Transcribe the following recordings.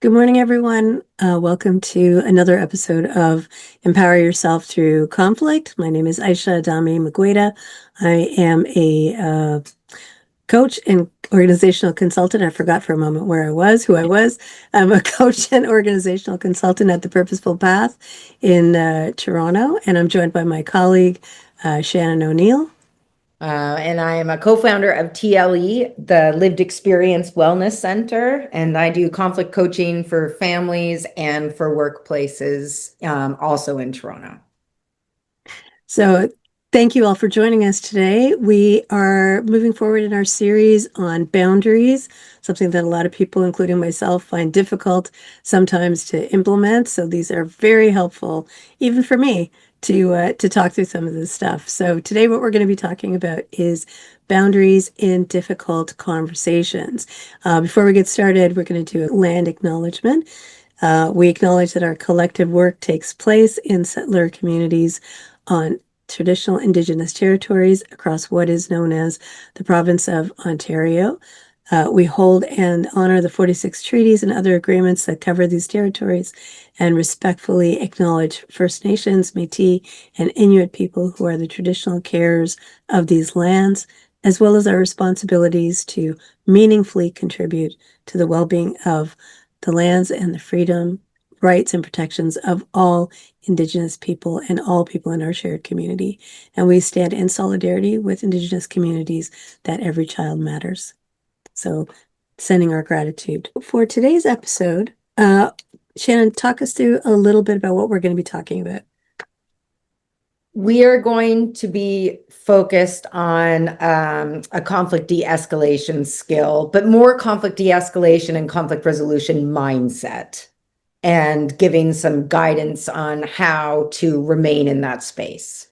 Good morning, everyone. Welcome to another episode of Empower Yourself Through Conflict. My name is Ayesha Mcgueda. I am a coach and organizational consultant. I forgot for a moment who I was. I'm a coach and organizational consultant at the Purposeful Path in Toronto, and I'm joined by my colleague, Shannon O'Neill. And I am a co-founder of T.L.E, the Lived Experience Wellness Center, and I do conflict coaching for families and for workplaces, also in Toronto. So thank you all for joining us today. We are moving forward in our series on boundaries, something that a lot of people, including myself, find difficult sometimes to implement. So these are very helpful, even for me, to talk through some of this stuff. So today what we're going to be talking about is boundaries in difficult conversations. Before we get started, we're going to do a land acknowledgement. We acknowledge that our collective work takes place in settler communities on traditional Indigenous territories across what is known as the province of Ontario. We hold and honor the 46 treaties and other agreements that cover these territories and respectfully acknowledge First Nations, Métis, and Inuit people who are the traditional carers of these lands, as well as our responsibilities to meaningfully contribute to the well-being of the lands and the freedom, rights, and protections of all Indigenous people and all people in our shared community. And we stand in solidarity with Indigenous communities that every child matters. So sending our gratitude. For today's episode, Shannon, talk us through a little bit about what we're going to be talking about. We are going to be focused on a conflict de-escalation skill, but more conflict de-escalation and conflict resolution mindset, and giving some guidance on how to remain in that space.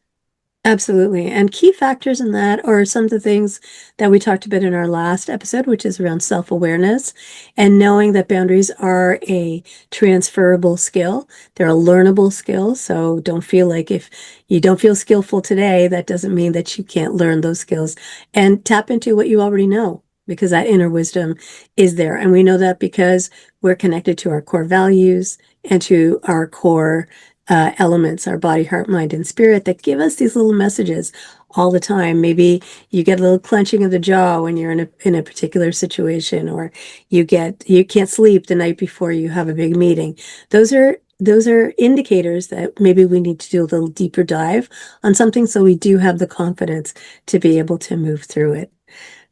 Absolutely. And key factors in that are some of the things that we talked about in our last episode, which is around self-awareness and knowing that boundaries are a transferable skill. They're a learnable skill. So don't feel like if you don't feel skillful today, that doesn't mean that you can't learn those skills, and tap into what you already know, because that inner wisdom is there. And we know that because we're connected to our core values and to our core elements, our body, heart, mind, and spirit, that give us these little messages all the time. Maybe you get a little clenching of the jaw when you're in a particular situation, or you can't sleep the night before you have a big meeting. Those are indicators that maybe we need to do a little deeper dive on something, so we do have the confidence to be able to move through it.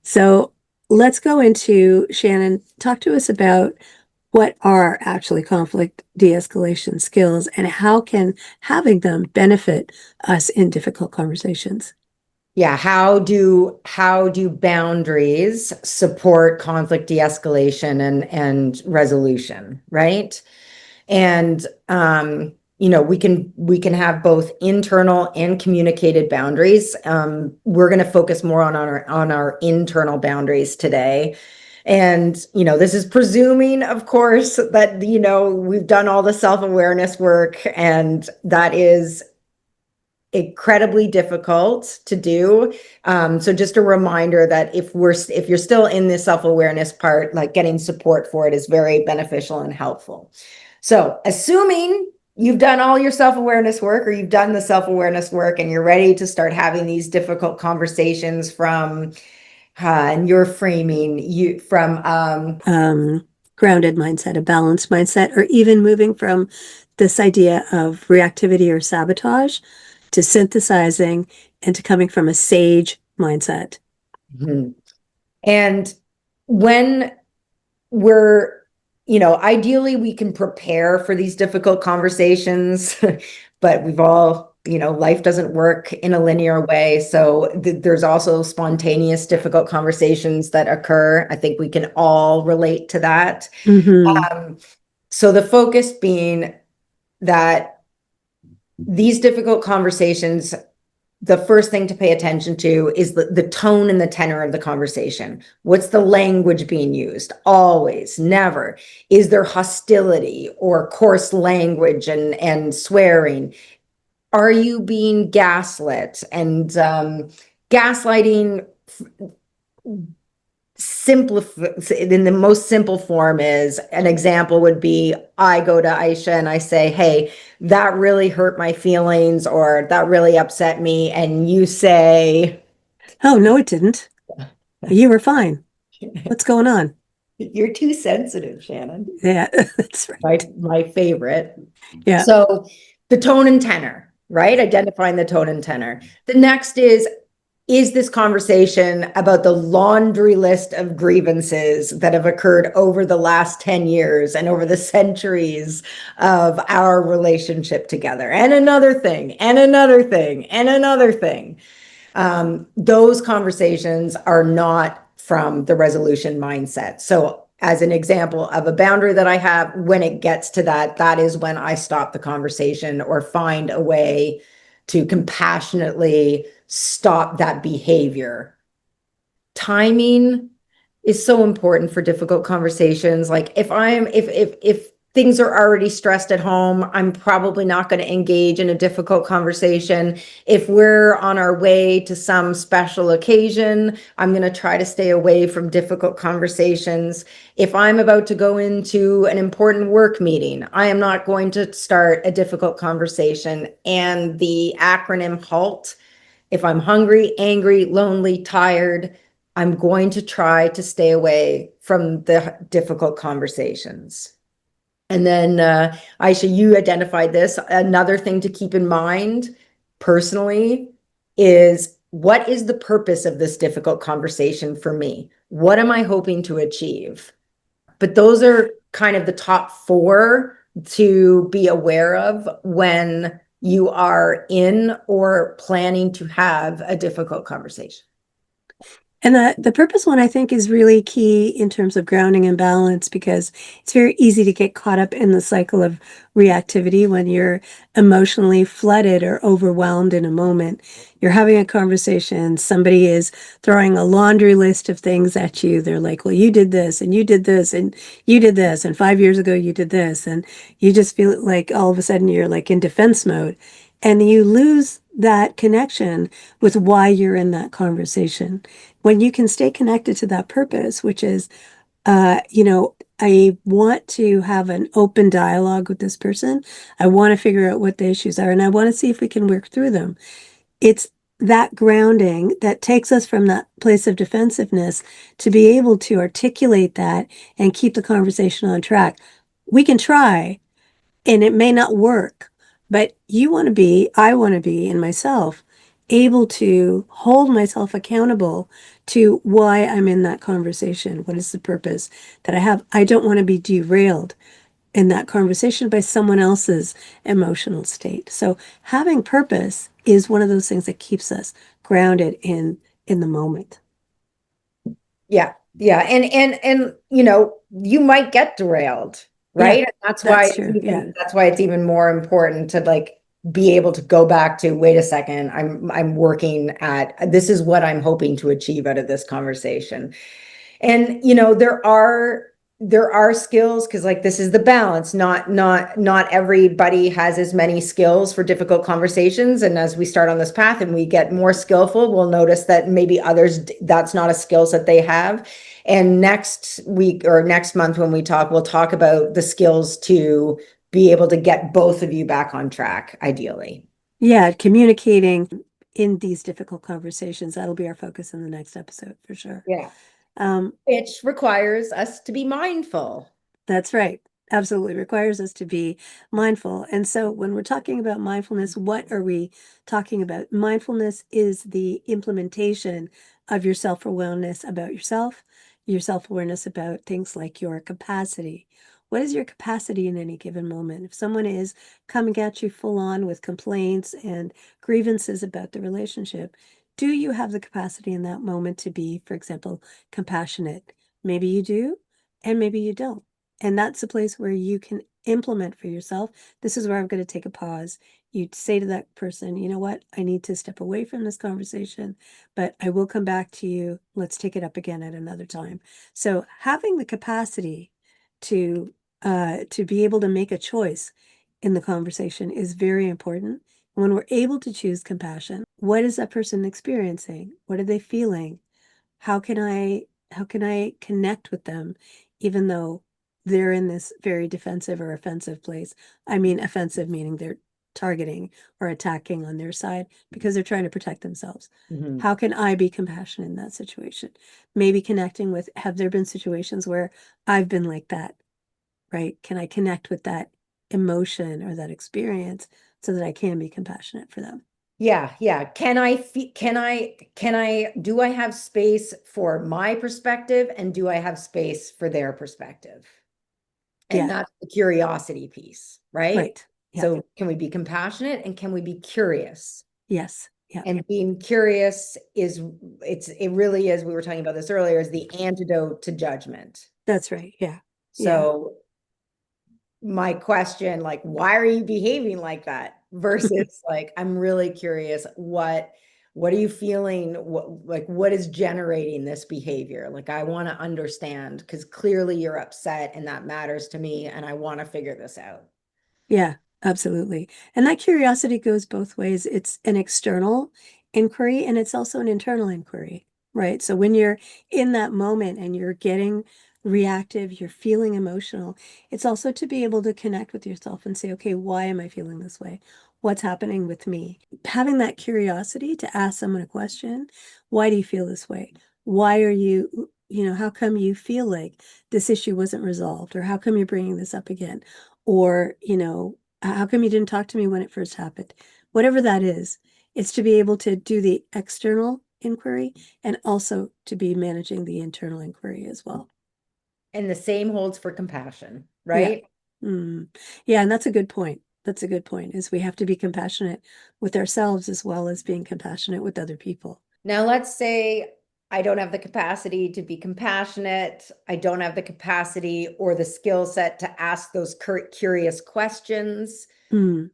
So let's go into, Shannon, talk to us about what are actually conflict de-escalation skills and how can having them benefit us in difficult conversations. Yeah, how do boundaries support conflict de-escalation and resolution, right? And we can have both internal and communicated boundaries. We're going to focus more on our internal boundaries today. And this is presuming, of course, that we've done all the self-awareness work, and that is incredibly difficult to do. So just a reminder that if you're still in the self-awareness part, like, getting support for it is very beneficial and helpful. So assuming you've done all your self-awareness work, or you've done the self-awareness work and you're ready to start having these difficult conversations from and you're framing you from grounded mindset, a balanced mindset, or even moving from this idea of reactivity or sabotage to synthesizing and to coming from a sage mindset. Mm-hmm. And when we're, ideally we can prepare for these difficult conversations, but we've all, life doesn't work in a linear way. So there's also spontaneous, difficult conversations that occur. I think we can all relate to that. Mm-hmm. So the focus being that these difficult conversations, the first thing to pay attention to is the tone and the tenor of the conversation. What's the language being used? Always, never. Is there hostility or coarse language and swearing? Are you being gaslit? And gaslighting simplify in the most simple form is an example would be I go to Ayesha and I say, hey, that really hurt my feelings or that really upset me. And you say, Oh, no, it didn't. You were fine. What's going on? you're too sensitive, Shannon. Yeah, that's My right. my favorite. Yeah. So the tone and tenor, right? Identifying the tone and tenor. The next is this conversation about the laundry list of grievances that have occurred over the last 10 years and over the centuries of our relationship together, and another thing, and another thing, and another thing. Those conversations are not from the resolution mindset. So, as an example of a boundary that I have, when it gets to that, that is when I stop the conversation or find a way to compassionately stop that behavior. Timing is so important for difficult conversations. Like if things are already stressed at home, I'm probably not going to engage in a difficult conversation. If we're on our way to some special occasion, I'm going to try to stay away from difficult conversations. If I'm about to go into an important work meeting, I am not going to start a difficult conversation. And the acronym HALT, if I'm hungry, angry, lonely, tired, I'm going to try to stay away from the difficult conversations. And then, Ayesha, you identified this. Another thing to keep in mind personally is, what is the purpose of this difficult conversation for me? What am I hoping to achieve? But those are kind of the top four to be aware of when you are in or planning to have a difficult conversation. And the purpose one, I think, is really key in terms of grounding and balance because it's very easy to get caught up in the cycle of reactivity when you're emotionally flooded or overwhelmed in a moment. You're having a conversation, somebody is throwing a laundry list of things at you. They're like, well, you did this and you did this and you did this, and 5 years ago you did this. And you just feel like all of a sudden you're like in defense mode. And you lose that connection with why you're in that conversation when you can stay connected to that purpose, which is, I want to have an open dialogue with this person. I want to figure out what the issues are, and I want to see if we can work through them. It's that grounding that takes us from that place of defensiveness to be able to articulate that and keep the conversation on track. We can try, and it may not work, but I want to be in myself able to hold myself accountable to why I'm in that conversation. What is the purpose that I have? I don't want to be derailed in that conversation by someone else's emotional state. So having purpose is one of those things that keeps us grounded in the moment. Yeah. Yeah. And you might get derailed, Yeah, right? And that's true. Yeah. that's why it's even more important to like be able to go back to, wait a second, I'm working at, this is what I'm hoping to achieve out of this conversation. And there are skills, because like this is the balance. Not everybody has as many skills for difficult conversations. And as we start on this path and we get more skillful, we'll notice that maybe others, that's not a skill set they have. And next week or next month when we talk, we'll talk about the skills to be able to get both of you back on track, ideally. Yeah, communicating in these difficult conversations. That'll be our focus in the next episode for sure. Yeah. Um, Which requires us to be mindful. That's right. Absolutely requires us to be mindful. And so when we're talking about mindfulness, what are we talking about? Mindfulness is the implementation of your self-awareness about yourself, your self-awareness about things like your capacity. What is your capacity in any given moment? If someone is coming at you full on with complaints and grievances about the relationship, do you have the capacity in that moment to be, for example, compassionate? Maybe you do, and maybe you don't. And that's a place where you can implement for yourself. This is where I'm going to take a pause. You say to that person, you know what? I need to step away from this conversation, but I will come back to you. Let's take it up again at another time. So having the capacity to be able to make a choice in the conversation is very important. When we're able to choose compassion, what is that person experiencing? What are they feeling? How can I how can I connect with them even though they're in this very defensive or offensive place? I mean, offensive meaning they're targeting or attacking on their side because they're trying to protect themselves. Mhm. How can I be compassionate in that situation? Maybe connecting with, have there been situations where I've been like that, right? Can I connect with that emotion or that experience so that I can be compassionate for them? Yeah, yeah. Do I have space for my perspective and do I have space for their perspective? And Yeah, that's the curiosity piece, right? right. Yeah. So can we be compassionate and can we be curious? Yes. Yeah. And being curious it really is, we were talking about this earlier, is the antidote to judgment. That's right. Yeah. Yeah. So my question, like, why are you behaving like that? Versus like, I'm really curious, what are you feeling? What is generating this behavior? Like, I want to understand because clearly you're upset and that matters to me, and I want to figure this out. Yeah, absolutely. And that curiosity goes both ways. It's an external inquiry and it's also an internal inquiry, right? So when you're in that moment and you're getting reactive, you're feeling emotional, it's also to be able to connect with yourself and say, okay, why am I feeling this way? What's happening with me? Having that curiosity to ask someone a question, why do you feel this way? Why are you, how come you feel like this issue wasn't resolved? Or how come you're bringing this up again? Or, how come you didn't talk to me when it first happened? Whatever that is, it's to be able to do the external inquiry and also to be managing the internal inquiry as well. And the same holds for compassion, Yeah. right? Mm. Yeah, and that's a good point. That's a good point, is we have to be compassionate with ourselves as well as being compassionate with other people. Now, let's say I don't have the capacity to be compassionate. I don't have the capacity or the skill set to ask those curious questions. Mm.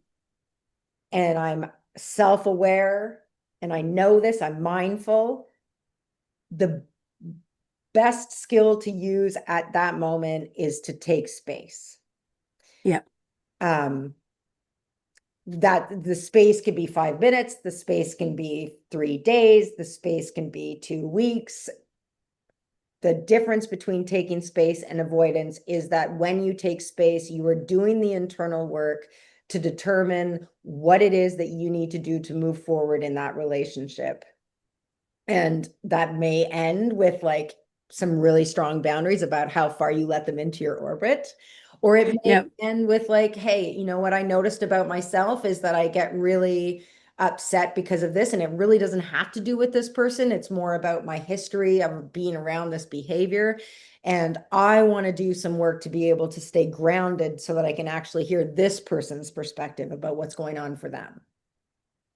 And I'm self-aware and I know this, I'm mindful. The best skill to use at that moment is to take space. Yeah. Um, that the space could be 5 minutes, the space can be 3 days, the space can be 2 weeks. The difference between taking space and avoidance is that when you take space, you are doing the internal work to determine what it is that you need to do to move forward in that relationship. And that may end with like some really strong boundaries about how far you let them into your orbit. Or it may Yeah. end with like, hey, what I noticed about myself is that I get really upset because of this. And it really doesn't have to do with this person. It's more about my history of being around this behavior. And I want to do some work to be able to stay grounded so that I can actually hear this person's perspective about what's going on for them.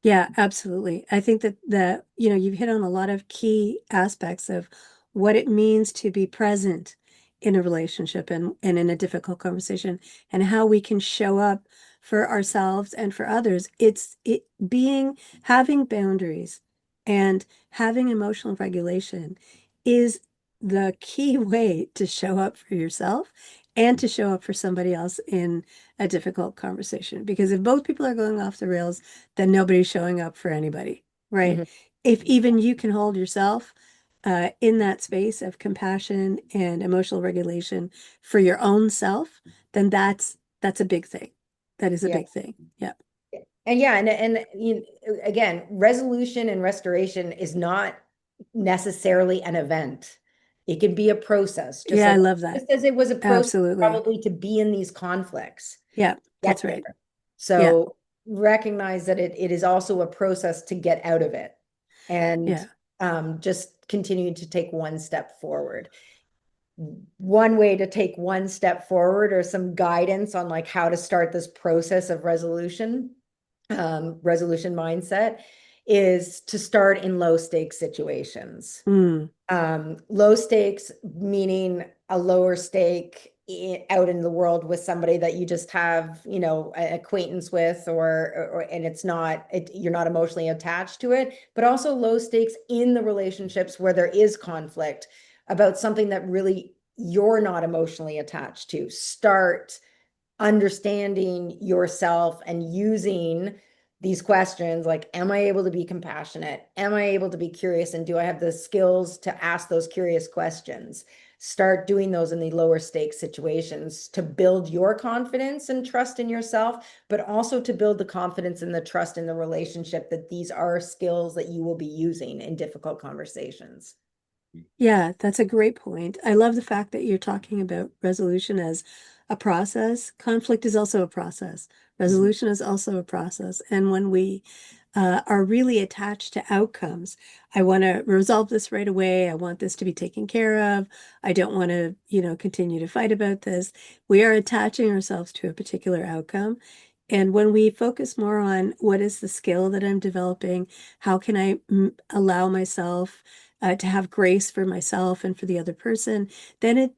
Yeah, absolutely. I think that you've hit on a lot of key aspects of what it means to be present in a relationship and in a difficult conversation and how we can show up for ourselves and for others. It being having boundaries and having emotional regulation is the key way to show up for yourself and to show up for somebody else in a difficult conversation. Because if both people are going off the rails, then nobody's showing up for anybody, right? Mhm. If even you can hold yourself in that space of compassion and emotional regulation for your own self, then that's a big thing. That is a Yeah. big thing. Yeah. And yeah, again, resolution and restoration is not necessarily an event. It can be a process, Yeah, I love that. just as it was a process Absolutely. probably to be in these conflicts, Yeah, get that's right. there. Yeah. So recognize that it is also a process to get out of it, and Yeah. just continue to take one step forward. One way to take one step forward or some guidance on like how to start this process of resolution mindset is to start in low stakes situations. Mm, Low stakes meaning a lower stake out in the world with somebody that you just have, an acquaintance with, and you're not emotionally attached to it, but also low stakes in the relationships where there is conflict about something that really you're not emotionally attached to. Start understanding yourself and using these questions like, am I able to be compassionate? Am I able to be curious? And do I have the skills to ask those curious questions? Start doing those in the lower stakes situations to build your confidence and trust in yourself, but also to build the confidence and the trust in the relationship that these are skills that you will be using in difficult conversations. Yeah, that's a great point. I love the fact that you're talking about resolution as a process. Conflict is also a process. Mhm. Resolution is also a process. And when we are really attached to outcomes, I want to resolve this right away. I want this to be taken care of. I don't want to, continue to fight about this. We are attaching ourselves to a particular outcome. And when we focus more on what is the skill that I'm developing, how can I allow myself to have grace for myself and for the other person, then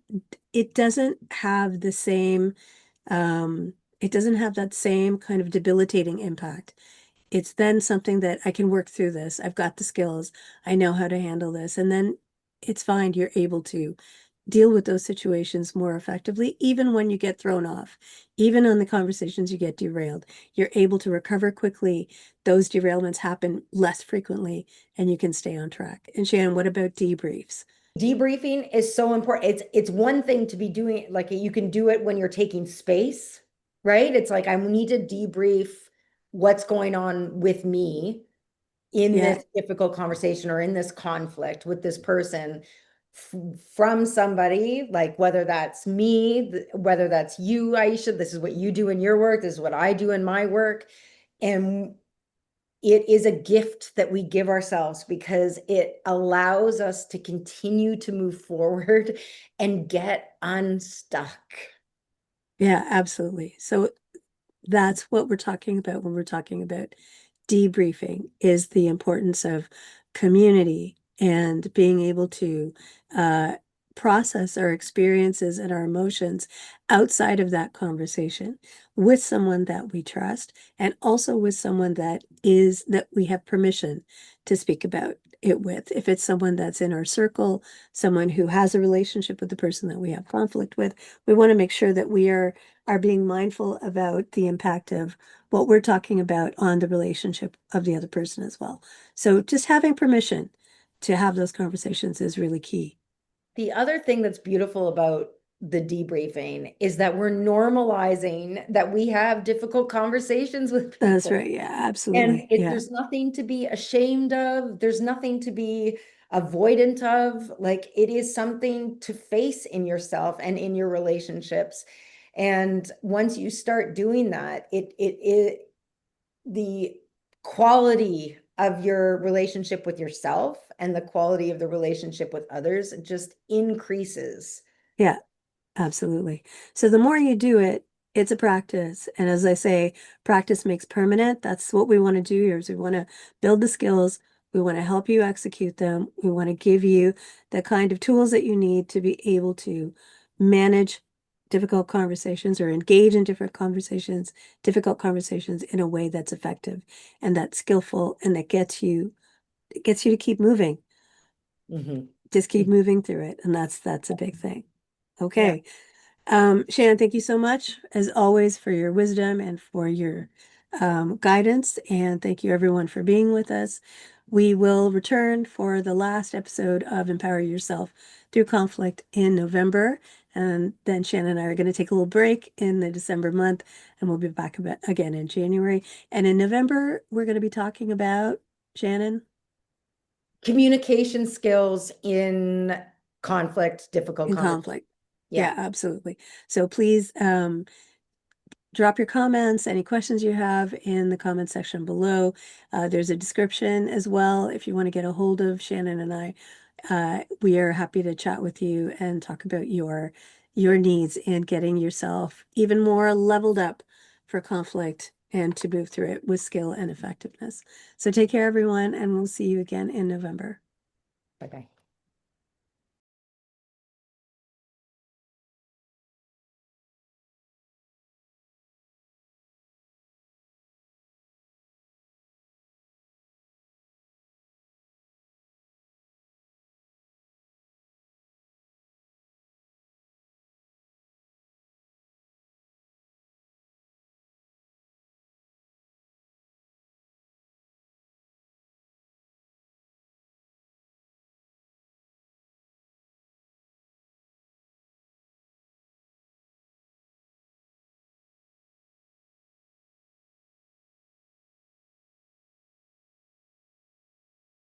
it doesn't have the same it doesn't have that same kind of debilitating impact. It's then something that I can work through this. I've got the skills. I know how to handle this. And then it's fine. You're able to deal with those situations more effectively, even when you get thrown off, even on the conversations you get derailed. You're able to recover quickly. Those derailments happen less frequently, and you can stay on track. And Shannon, what about debriefs? Debriefing is so important. It's one thing to be doing, like you can do it when you're taking space, right? It's like I need to debrief what's going on with me in Yeah, this difficult conversation or in this conflict with this person from somebody, like whether that's me, whether that's you, Ayesha, this is what you do in your work, this is what I do in my work. And it is a gift that we give ourselves because it allows us to continue to move forward and get unstuck. yeah, absolutely. So that's what we're talking about when we're talking about debriefing is the importance of community and being able to uh, process our experiences and our emotions outside of that conversation with someone that we trust and also with someone that we have permission to speak about it with. If it's someone that's in our circle, someone who has a relationship with the person that we have conflict with, we want to make sure that we are being mindful about the impact of what we're talking about on the relationship of the other person as well. So just having permission to have those conversations is really key. The other thing that's beautiful about the debriefing is that we're normalizing that we have difficult conversations with That's people. right. Yeah, And absolutely. Yeah. there's nothing to be ashamed of. There's nothing to be avoidant of. Like it is something to face in yourself and in your relationships. And once you start doing that, the quality of your relationship with yourself and the quality of the relationship with others just increases. Yeah. Absolutely. So the more you do it, it's a practice. And as I say, practice makes permanent. That's what we want to do here is we want to build the skills. We want to help you execute them. We want to give you the kind of tools that you need to be able to manage difficult conversations or engage in difficult conversations in a way that's effective and that's skillful and that gets you to keep moving. Mhm. Just keep moving through it. And that's a big thing. Yeah. Okay. Shannon, thank you so much, as always, for your wisdom and for your guidance. And thank you, everyone, for being with us. We will return for the last episode of Empower Yourself Through Conflict in November. And then Shannon and I are going to take a little break in the December month, and we'll be back again in January. And in November, we're going to be talking about Shannon Communication skills in conflict, difficult in conversation. conflict. Yeah. Yeah, absolutely. So please drop your comments, any questions you have in the comment section below. There's a description as well if you want to get a hold of Shannon and I. We are happy to chat with you and talk about your needs and getting yourself even more leveled up for conflict and to move through it with skill and effectiveness. So take care, everyone, and we'll see you again in November. Bye bye.